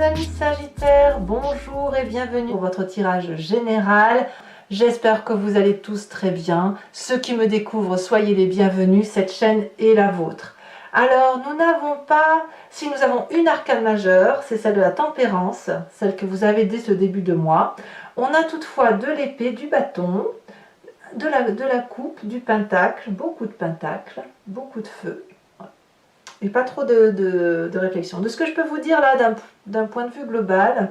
mes amis Sagittaires, bonjour et bienvenue pour votre tirage général. J'espère que vous allez tous très bien. Ceux qui me découvrent, soyez les bienvenus, cette chaîne est la vôtre. Alors, nous n'avons pas, si nous avons une arcane majeure, c'est celle de la tempérance, celle que vous avez dès ce début de mois. On a toutefois de l'épée, du bâton, de la coupe, du pentacle, beaucoup de pentacles, beaucoup de feu. Et pas trop de réflexion. De ce que je peux vous dire là, d'un point de vue global,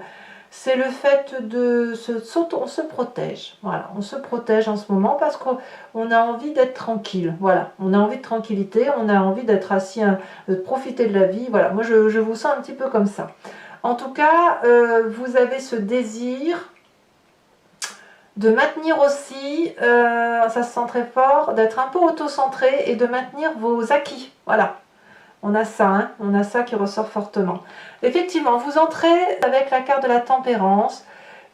c'est le fait de on se protège. Voilà, on se protège en ce moment parce qu'on a envie d'être tranquille. Voilà, on a envie de tranquillité, on a envie d'être assis, de profiter de la vie. Voilà, moi je vous sens un petit peu comme ça. En tout cas, vous avez ce désir de maintenir aussi, ça se sent très fort, d'être un peu auto-centré et de maintenir vos acquis. Voilà. On a ça, hein, on a ça qui ressort fortement. Effectivement, vous entrez avec la carte de la tempérance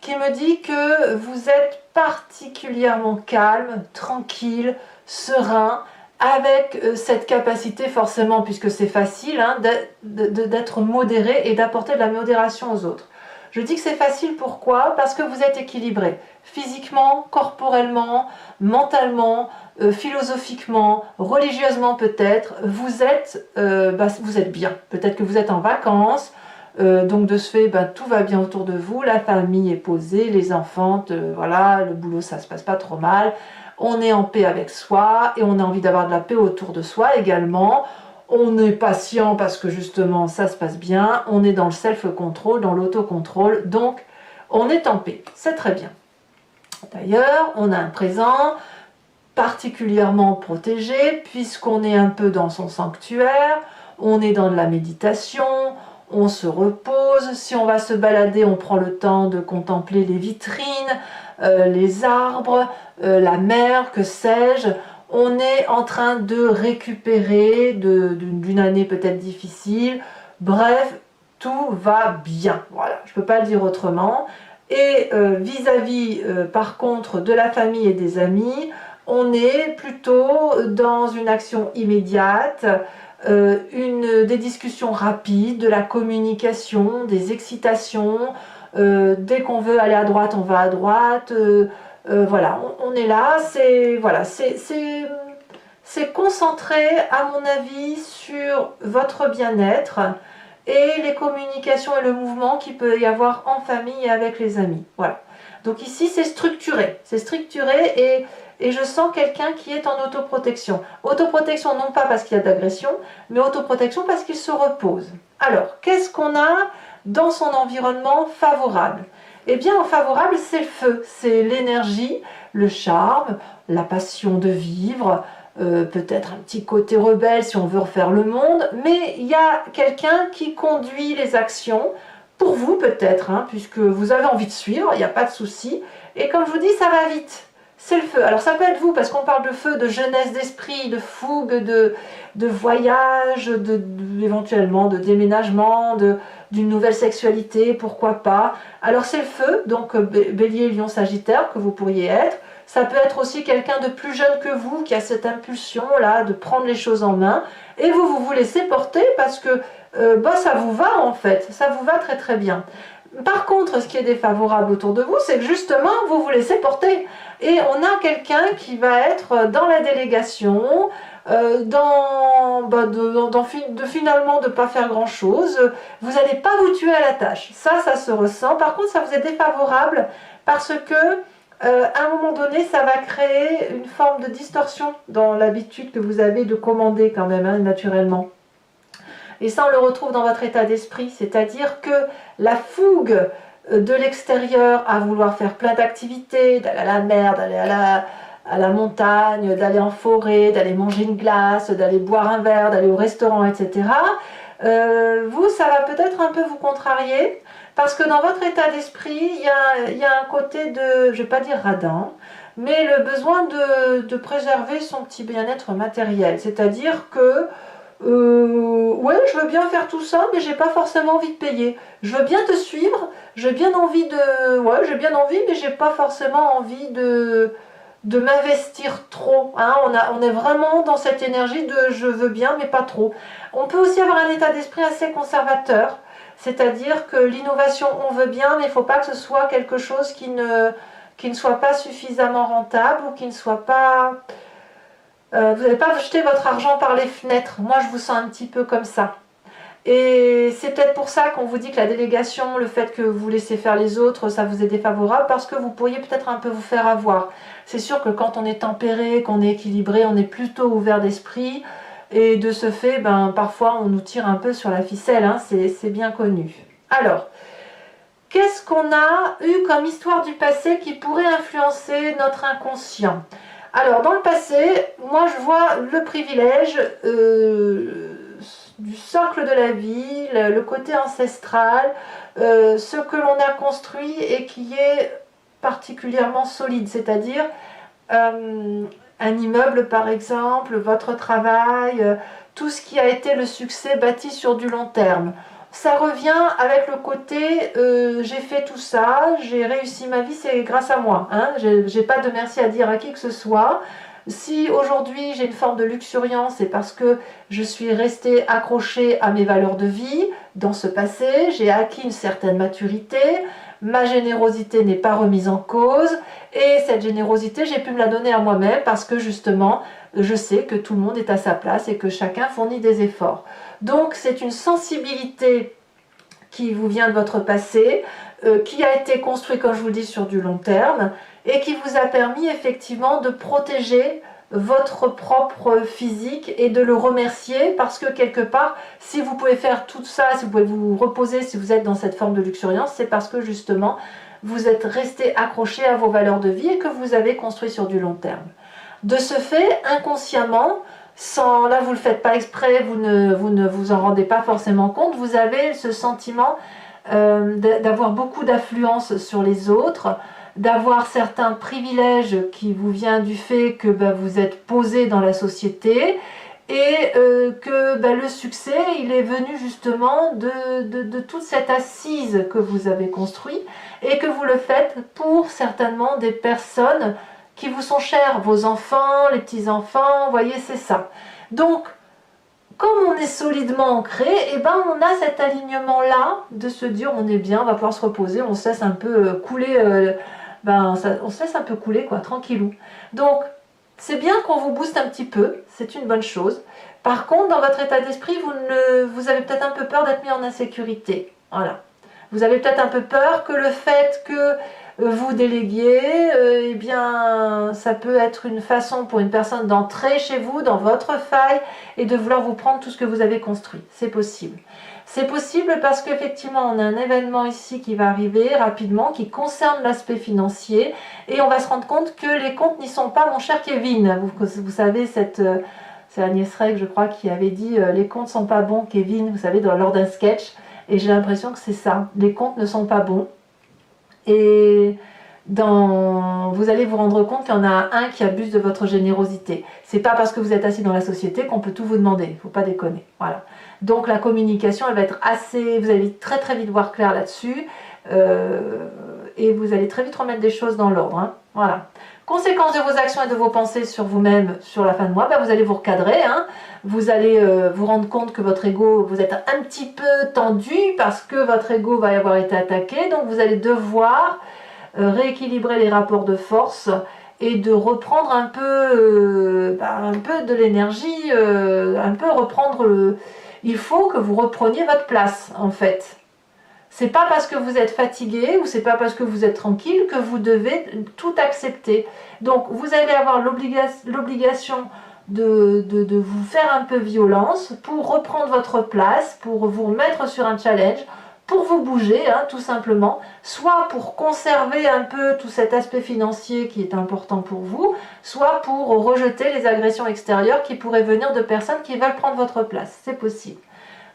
qui me dit que vous êtes particulièrement calme, tranquille, serein, avec cette capacité forcément, puisque c'est facile, hein, d'être modéré et d'apporter de la modération aux autres. Je dis que c'est facile, pourquoi? Parce que vous êtes équilibré, physiquement, corporellement, mentalement, philosophiquement, religieusement peut-être, vous êtes bien. Peut-être que vous êtes en vacances, donc de ce fait, tout va bien autour de vous, la famille est posée, les enfants, voilà, le boulot ça se passe pas trop mal, on est en paix avec soi et on a envie d'avoir de la paix autour de soi également. On est patient parce que justement ça se passe bien, on est dans le self-control, dans l'autocontrôle, donc on est en paix, c'est très bien. D'ailleurs, on a un présent particulièrement protégé puisqu'on est un peu dans son sanctuaire, on est dans de la méditation, on se repose, si on va se balader, on prend le temps de contempler les vitrines, les arbres, la mer, que sais-je. On est en train de récupérer d'une année peut-être difficile. Bref, tout va bien. Voilà, je ne peux pas le dire autrement. Et vis-à-vis, par contre, de la famille et des amis, on est plutôt dans une action immédiate, des discussions rapides, de la communication, des excitations. Dès qu'on veut aller à droite, on va à droite. Voilà, on est là, c'est concentré à mon avis sur votre bien-être et les communications et le mouvement qu'il peut y avoir en famille et avec les amis. Voilà. Donc ici c'est structuré et je sens quelqu'un qui est en autoprotection. Autoprotection non pas parce qu'il y a d'agression, mais autoprotection parce qu'il se repose. Alors, qu'est-ce qu'on a dans son environnement favorable? Eh bien, en favorable, c'est le feu, c'est l'énergie, le charme, la passion de vivre, peut-être un petit côté rebelle si on veut refaire le monde, mais il y a quelqu'un qui conduit les actions, pour vous peut-être, hein, puisque vous avez envie de suivre, il n'y a pas de souci, et comme je vous dis, ça va vite. C'est le feu. Alors ça peut être vous, parce qu'on parle de feu, de jeunesse d'esprit, de fougue, de voyage, éventuellement de déménagement, d'une nouvelle sexualité, pourquoi pas. Alors c'est le feu, donc Bélier, Lion, Sagittaire, que vous pourriez être. Ça peut être aussi quelqu'un de plus jeune que vous, qui a cette impulsion-là de prendre les choses en main. Et vous vous laissez porter parce que ça vous va en fait, ça vous va très très bien. Par contre, ce qui est défavorable autour de vous, c'est que justement, vous vous laissez porter. Et on a quelqu'un qui va être dans la délégation, finalement de ne pas faire grand-chose. Vous n'allez pas vous tuer à la tâche. Ça se ressent. Par contre, ça vous est défavorable parce que, à un moment donné, ça va créer une forme de distorsion dans l'habitude que vous avez de commander quand même, hein, naturellement. Et ça, on le retrouve dans votre état d'esprit, c'est-à-dire que la fougue de l'extérieur à vouloir faire plein d'activités, d'aller à la mer, d'aller à la montagne, d'aller en forêt, d'aller manger une glace, d'aller boire un verre, d'aller au restaurant, etc. Vous, ça va peut-être un peu vous contrarier, parce que dans votre état d'esprit, il y a un côté de, je ne vais pas dire radin, mais le besoin de préserver son petit bien-être matériel, c'est-à-dire que ouais, je veux bien faire tout ça, mais j'ai pas forcément envie de payer. Je veux bien te suivre, j'ai bien envie de, ouais, j'ai bien envie, mais j'ai pas forcément envie de de m'investir trop. Hein. On est vraiment dans cette énergie de je veux bien, mais pas trop. On peut aussi avoir un état d'esprit assez conservateur, c'est-à-dire que l'innovation, on veut bien, mais il ne faut pas que ce soit quelque chose qui ne soit pas suffisamment rentable ou qui ne soit pas... vous n'allez pas jeter votre argent par les fenêtres. Moi, je vous sens un petit peu comme ça. Et c'est peut-être pour ça qu'on vous dit que la délégation, le fait que vous laissez faire les autres, ça vous est défavorable, parce que vous pourriez peut-être un peu vous faire avoir. C'est sûr que quand on est tempéré, qu'on est équilibré, on est plutôt ouvert d'esprit, et de ce fait, ben, parfois on nous tire un peu sur la ficelle, hein, c'est bien connu. Alors, qu'est-ce qu'on a eu comme histoire du passé qui pourrait influencer notre inconscient? Alors, dans le passé, moi je vois le privilège du socle de la vie, le côté ancestral, ce que l'on a construit et qui est particulièrement solide, c'est-à-dire un immeuble par exemple, votre travail, tout ce qui a été le succès bâti sur du long terme. Ça revient avec le côté j'ai fait tout ça, j'ai réussi ma vie, c'est grâce à moi. Hein, j'ai pas de merci à dire à qui que ce soit. Si aujourd'hui j'ai une forme de luxuriance, c'est parce que je suis restée accrochée à mes valeurs de vie dans ce passé, j'ai acquis une certaine maturité, ma générosité n'est pas remise en cause, et cette générosité, j'ai pu me la donner à moi-même parce que justement, je sais que tout le monde est à sa place et que chacun fournit des efforts. Donc c'est une sensibilité qui vous vient de votre passé, qui a été construit, comme je vous le dis, sur du long terme, et qui vous a permis effectivement de protéger votre propre physique et de le remercier parce que quelque part, si vous pouvez faire tout ça, si vous pouvez vous reposer, si vous êtes dans cette forme de luxuriance, c'est parce que justement, vous êtes resté accroché à vos valeurs de vie et que vous avez construit sur du long terme. De ce fait, inconsciemment, là vous ne le faites pas exprès, vous ne vous en rendez pas forcément compte, vous avez ce sentiment d'avoir beaucoup d'affluence sur les autres, d'avoir certains privilèges qui vous viennent du fait que vous êtes posé dans la société et que le succès il est venu justement de toute cette assise que vous avez construite et que vous le faites pour certainement des personnes qui vous sont chères, vos enfants, les petits-enfants, vous voyez, c'est ça. Donc, comme on est solidement ancré, et on a cet alignement-là de se dire on est bien, on va pouvoir se reposer, on se laisse un peu couler, on se laisse un peu couler, quoi, tranquillou. Donc, c'est bien qu'on vous booste un petit peu, c'est une bonne chose. Par contre, dans votre état d'esprit, vous avez peut-être un peu peur d'être mis en insécurité. Voilà. Vous avez peut-être un peu peur que le fait que vous déléguiez, eh bien, ça peut être une façon pour une personne d'entrer chez vous, dans votre faille, et de vouloir vous prendre tout ce que vous avez construit. C'est possible. C'est possible parce qu'effectivement, on a un événement ici qui va arriver rapidement, qui concerne l'aspect financier, et on va se rendre compte que les comptes n'y sont pas, mon cher Kevin. Vous savez, c'est Agnès Reg, je crois, qui avait dit les comptes ne sont pas bons, Kevin, vous savez, lors d'un sketch, et j'ai l'impression que c'est ça. Les comptes ne sont pas bons. Et vous allez vous rendre compte qu'il y en a un qui abuse de votre générosité. C'est pas parce que vous êtes assis dans la société qu'on peut tout vous demander. Il ne faut pas déconner. Voilà. Donc la communication, elle va être assez... Vous allez très très vite voir clair là-dessus. Et vous allez très vite remettre des choses dans l'ordre. Hein. Voilà. Conséquence de vos actions et de vos pensées sur vous-même sur la fin de mois, vous allez vous recadrer. Hein. Vous allez vous rendre compte que votre ego, vous êtes un petit peu tendu parce que votre ego va y avoir été attaqué. Donc vous allez devoir rééquilibrer les rapports de force et de reprendre un peu de l'énergie, un peu reprendre il faut que vous repreniez votre place en fait. C'est pas parce que vous êtes fatigué ou c'est pas parce que vous êtes tranquille que vous devez tout accepter. Donc vous allez avoir l'obligation de vous faire un peu violence pour reprendre votre place, pour vous remettre sur un challenge, pour vous bouger, hein, tout simplement, soit pour conserver un peu tout cet aspect financier qui est important pour vous, soit pour rejeter les agressions extérieures qui pourraient venir de personnes qui veulent prendre votre place. C'est possible.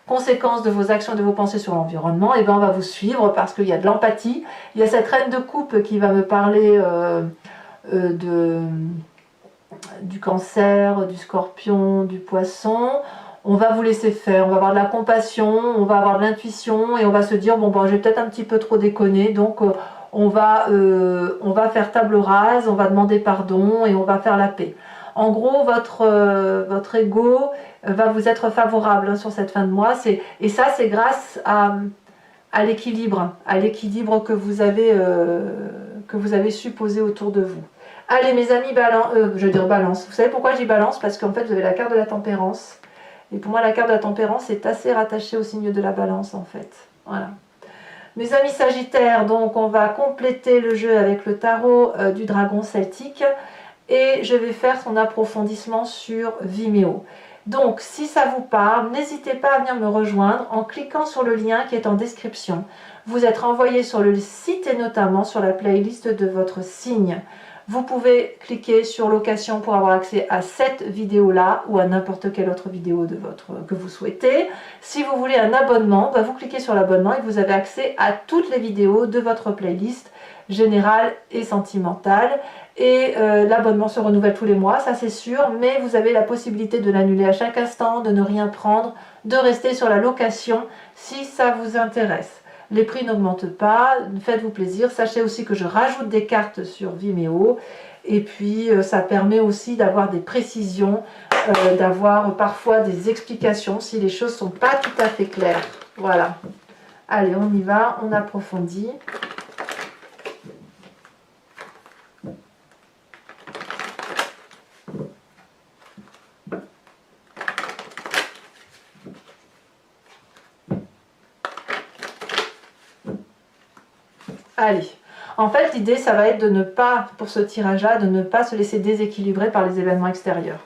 Conséquence de vos actions et de vos pensées sur l'environnement, et on va vous suivre parce qu'il y a de l'empathie. Il y a cette reine de coupe qui va me parler du cancer, du scorpion, du poisson. On va vous laisser faire, on va avoir de la compassion, on va avoir de l'intuition et on va se dire bon j'ai peut-être un petit peu trop déconné, donc on va faire table rase, on va demander pardon et on va faire la paix. En gros, votre ego va vous être favorable hein, sur cette fin de mois. Et ça, c'est grâce à l'équilibre que vous avez su poser autour de vous. Allez mes amis, je veux dire balance. Vous savez pourquoi je dis balance? Parce qu'en fait, vous avez la carte de la tempérance. Et pour moi, la carte de la tempérance est assez rattachée au signe de la balance, en fait. Voilà. Mes amis Sagittaires, donc on va compléter le jeu avec le tarot du dragon celtique. Et je vais faire son approfondissement sur Vimeo. Donc, si ça vous parle, n'hésitez pas à venir me rejoindre en cliquant sur le lien qui est en description. Vous êtes renvoyé sur le site et notamment sur la playlist de votre signe. Vous pouvez cliquer sur location pour avoir accès à cette vidéo-là ou à n'importe quelle autre vidéo que vous souhaitez. Si vous voulez un abonnement, vous cliquez sur l'abonnement et vous avez accès à toutes les vidéos de votre playlist générale et sentimentale. Et l'abonnement se renouvelle tous les mois, ça c'est sûr, mais vous avez la possibilité de l'annuler à chaque instant, de ne rien prendre, de rester sur la location si ça vous intéresse. Les prix n'augmentent pas, faites-vous plaisir. Sachez aussi que je rajoute des cartes sur Vimeo. Et puis, ça permet aussi d'avoir des précisions, d'avoir parfois des explications si les choses ne sont pas tout à fait claires. Voilà. Allez, on y va, on approfondit. Allez, en fait l'idée ça va être de ne pas, pour ce tirage-là, de ne pas se laisser déséquilibrer par les événements extérieurs.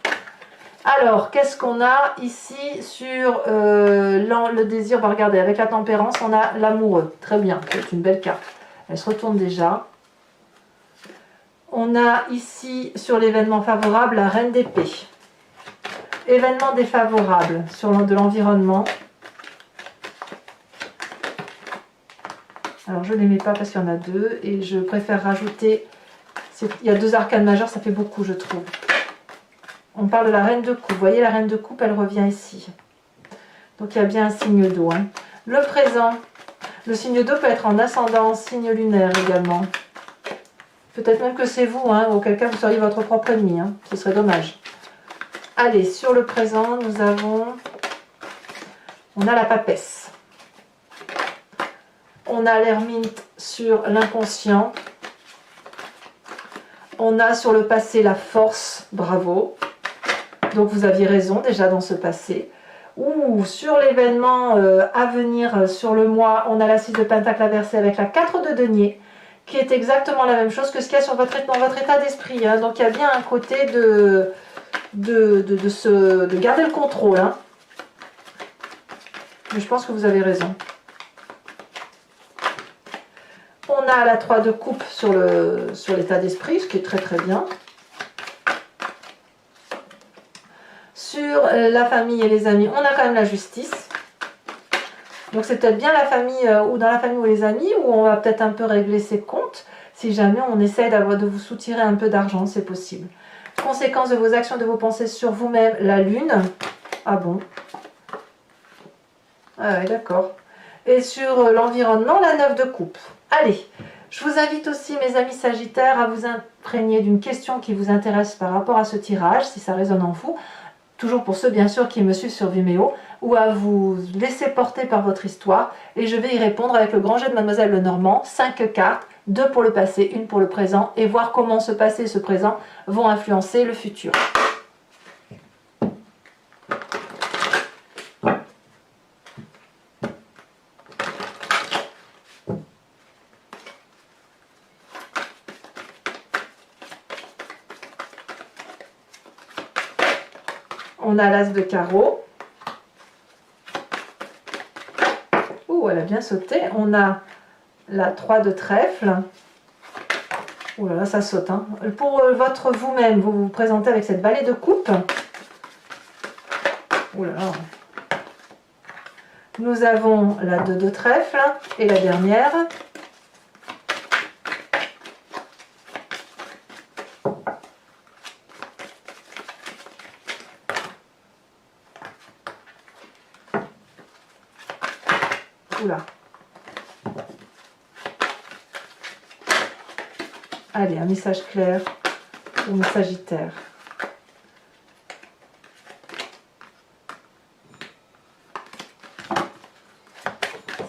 Alors, qu'est-ce qu'on a ici sur le désir? Regardez, avec la tempérance, on a l'amoureux. Très bien, c'est une belle carte. Elle se retourne déjà. On a ici, sur l'événement favorable, la reine d'épée. Événement défavorable, sur de l'environnement. Alors je ne les mets pas parce qu'il y en a deux et je préfère rajouter, il y a deux arcanes majeures, ça fait beaucoup je trouve. On parle de la reine de coupe, vous voyez la reine de coupe elle revient ici. Donc il y a bien un signe d'eau. Hein. Le présent, le signe d'eau peut être en ascendant, signe lunaire également. Peut-être même que c'est vous, hein, auquel cas vous seriez votre propre ennemi, hein. Ce serait dommage. Allez, sur le présent, on a la papesse. On a l'ermite sur l'inconscient. On a sur le passé la force, bravo. Donc vous aviez raison déjà dans ce passé. Ou sur l'événement à venir, sur le mois, on a la 6 de pentacle inversée avec la 4 de denier, qui est exactement la même chose que ce qu'il y a dans votre état d'esprit. Hein. Donc il y a bien un côté de garder le contrôle. Hein. Mais je pense que vous avez raison. On a la 3 de coupe sur l'état d'esprit, ce qui est très très bien. Sur la famille et les amis, on a quand même la justice. Donc c'est peut-être bien la famille, ou dans la famille ou les amis, où on va peut-être un peu régler ses comptes, si jamais on essaye de vous soutirer un peu d'argent, c'est possible. Conséquence de vos actions, de vos pensées sur vous-même, la lune. Ah bon? Ah oui, d'accord. Et sur l'environnement, la 9 de coupe. Allez, je vous invite aussi, mes amis Sagittaires, à vous imprégner d'une question qui vous intéresse par rapport à ce tirage, si ça résonne en vous. Toujours pour ceux, bien sûr, qui me suivent sur Vimeo, ou à vous laisser porter par votre histoire. Et je vais y répondre avec le grand jeu de Mademoiselle Lenormand. 5 cartes, 2 pour le passé, 1 pour le présent, et voir comment ce passé et ce présent vont influencer le futur. On a l'as de carreau. Ouh, elle a bien sauté. On a la 3 de trèfle. Ouh là là, ça saute. Hein. Pour votre vous-même, vous vous présentez avec cette balai de coupe. Ouh là là. Nous avons la 2 de trèfle et la dernière. Oula. Allez, un message clair pour mes Sagittaires.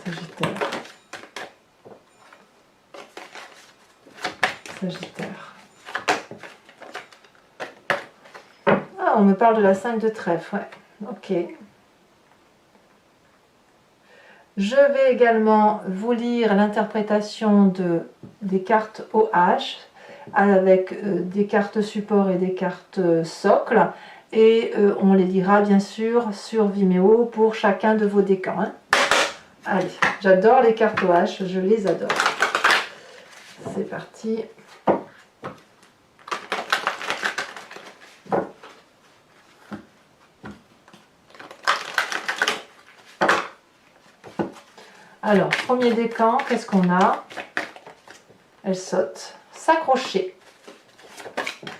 Sagittaire. Sagittaire. Ah, on me parle de la 5 de trèfle, ouais. Ok. Je vais également vous lire l'interprétation des cartes OH avec des cartes support et des cartes socle. Et on les lira bien sûr sur Vimeo pour chacun de vos décans. Hein. Allez, j'adore les cartes OH, je les adore. C'est parti. Alors, premier décan, qu'est-ce qu'on a? Elle saute. S'accrocher.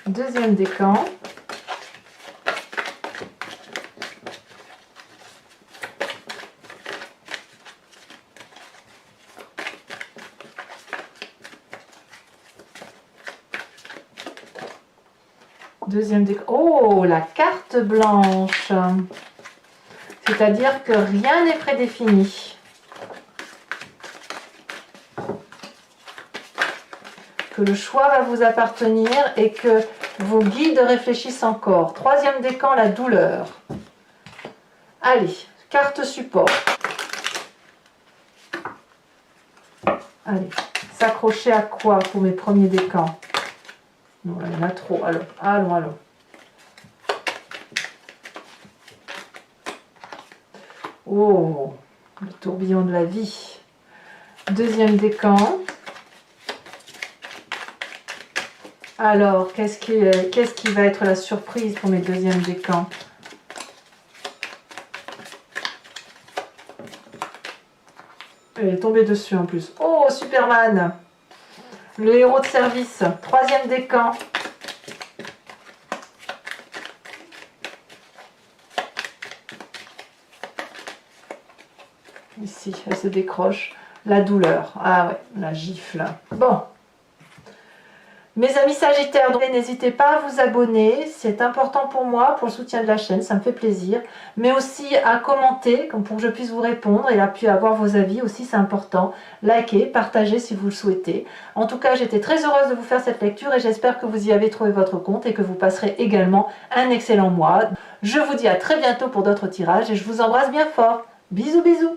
Deuxième décan. Deuxième décan. Oh, la carte blanche. C'est-à-dire que rien n'est prédéfini. Que le choix va vous appartenir et que vos guides réfléchissent encore. Troisième décan, la douleur. Allez, carte support. Allez, s'accrocher à quoi pour mes premiers décans? Non, il y en a trop. Allons, allons, allons. Oh, le tourbillon de la vie. Deuxième décan. Alors, qu'est-ce qui va être la surprise pour mes deuxièmes décans? Elle est tombée dessus en plus. Oh, Superman! Le héros de service. Troisième décan. Ici, elle se décroche. La douleur. Ah ouais, la gifle. Bon. Mes amis Sagittaires, n'hésitez pas à vous abonner, c'est important pour moi, pour le soutien de la chaîne, ça me fait plaisir. Mais aussi à commenter, pour que je puisse vous répondre et puis avoir vos avis aussi, c'est important. Likez, partagez si vous le souhaitez. En tout cas, j'étais très heureuse de vous faire cette lecture et j'espère que vous y avez trouvé votre compte et que vous passerez également un excellent mois. Je vous dis à très bientôt pour d'autres tirages et je vous embrasse bien fort. Bisous, bisous.